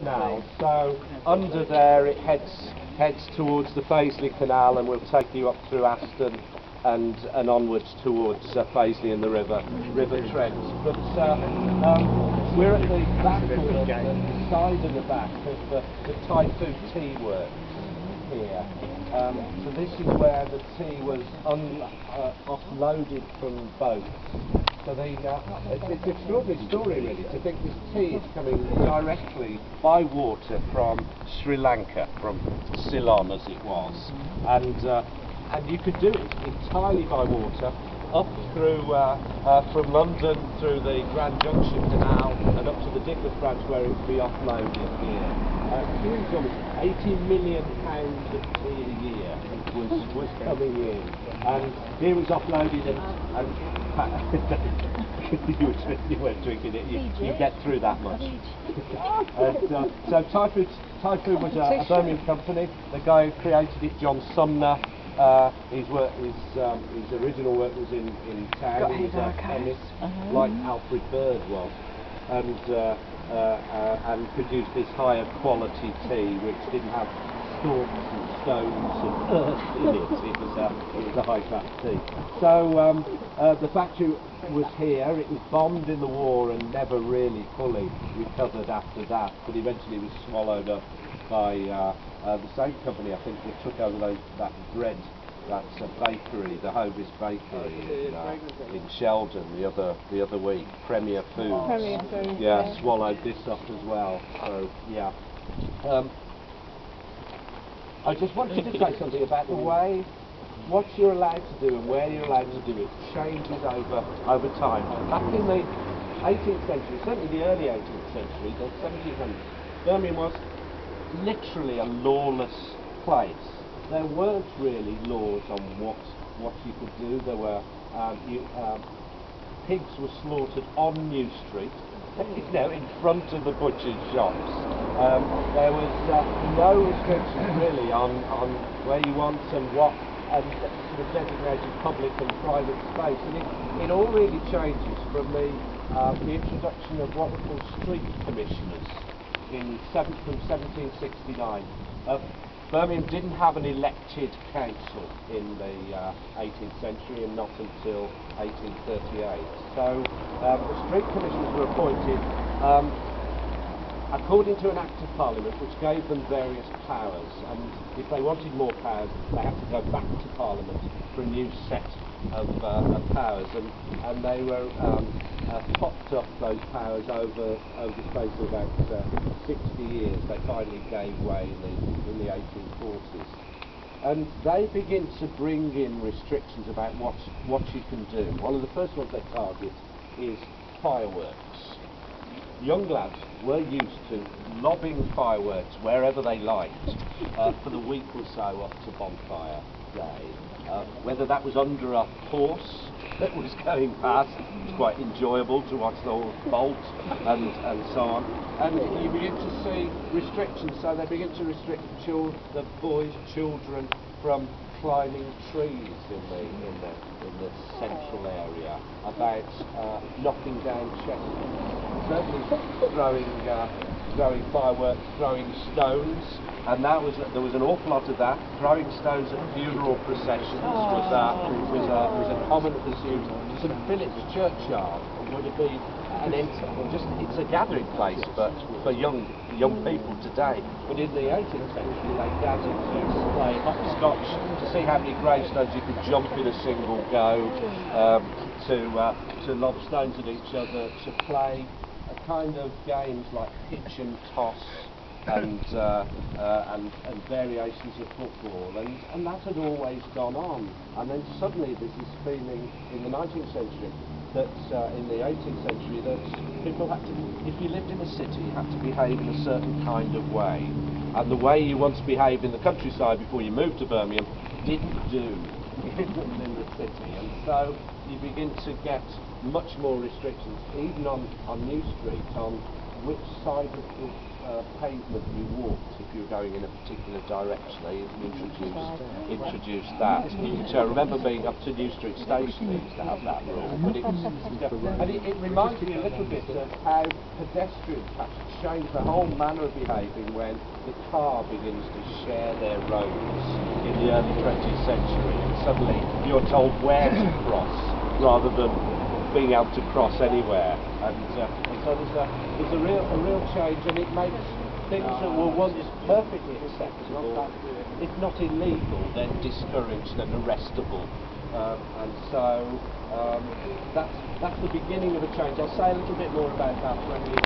canal. So under there it heads towards the Paisley Canal, and we'll take you up through Aston and onwards towards Paisley and the River Trent. But we're at the back, or the side of the back of the Typhoon Tea Works here. So this is where the tea was offloaded from boats. So it's an extraordinary story, really, to think this tea is coming directly by water from Sri Lanka, from Ceylon as it was, and you could do it entirely by water, up through from London through the Grand Junction Canal and up to the Digbeth branch where it would be offloaded here. Huge, almost £80 million of tea a year was coming in, and here was offloaded and you weren't drinking it, you get through that much. So Typhoon was a Birmingham company. The guy who created it, John Sumner, his original work was in town. He was a chemist, like Alfred Bird was, and produced this higher quality tea, which didn't have stalks and stones and earth in it. It was a high class tea. So the factory was here. It was bombed in the war and never really fully recovered after that, but eventually was swallowed up by the same company, I think, that took over that bakery, the Hovis Bakery in Sheldon the other week. Premier Foods. Yeah, swallowed this up as well. So yeah. I just wanted to say something about the way what you're allowed to do and where you're allowed to do it changes over time. Back in the 18th century, certainly the early 18th century, the 1700s, Birmingham was literally a lawless place. There weren't really laws on what you could do. There were pigs were slaughtered on New Street, in front of the butcher's shops. There was no restrictions really on where you want and what, and sort of designated public and private space. And it all really changes from the introduction of what were called street commissioners from 1769. Birmingham didn't have an elected council in the 18th century, and not until 1838. So the street commissioners were appointed according to an Act of Parliament which gave them various powers, and if they wanted more powers they had to go back to Parliament for a new set of powers, and they were popped up, those powers, over the space of about 60 years. They finally gave way in the 1840s. And they begin to bring in restrictions about what you can do. One of the first ones they target is fireworks. Young lads were used to lobbing fireworks wherever they liked for the week or so up to Bonfire Day. Whether that was under a horse that was going past, it was quite enjoyable to watch the horse bolt and so on. And you begin to see restrictions, so they begin to restrict the boys, children, from climbing trees in the central area, about knocking down chestnuts, certainly throwing fireworks, throwing stones, and there was an awful lot of that. Throwing stones at funeral processions was a common pursuit. St Philip's Churchyard would have been it's a gathering place, but for young people today. But in the 18th century, they gathered to play hopscotch, to see how many gravestones you could jump in a single go, to lob stones at each other, to play a kind of games like pitch and toss, and variations of football, and that had always gone on. And then suddenly there's this feeling in the 19th century that in the 18th century that people had to, if you lived in a city, you had to behave in a certain kind of way, and the way you want to behave in the countryside before you moved to Birmingham didn't do in the city, and so you begin to get much more restrictions, even on New Street, on which side of the pavement you walked if you were going in a particular direction. They introduced that. So I remember being up to New Street Station, they used to have that rule. But it reminds me a little bit of how pedestrians have to change the whole manner of behaving when the car begins to share their roads in the early 20th century, and suddenly you're told where to cross rather than being able to cross anywhere. And so there's a real change, and it makes things that were once perfectly acceptable, if not illegal, then discouraged and arrestable. And so that's the beginning of a change. I'll say a little bit more about that when we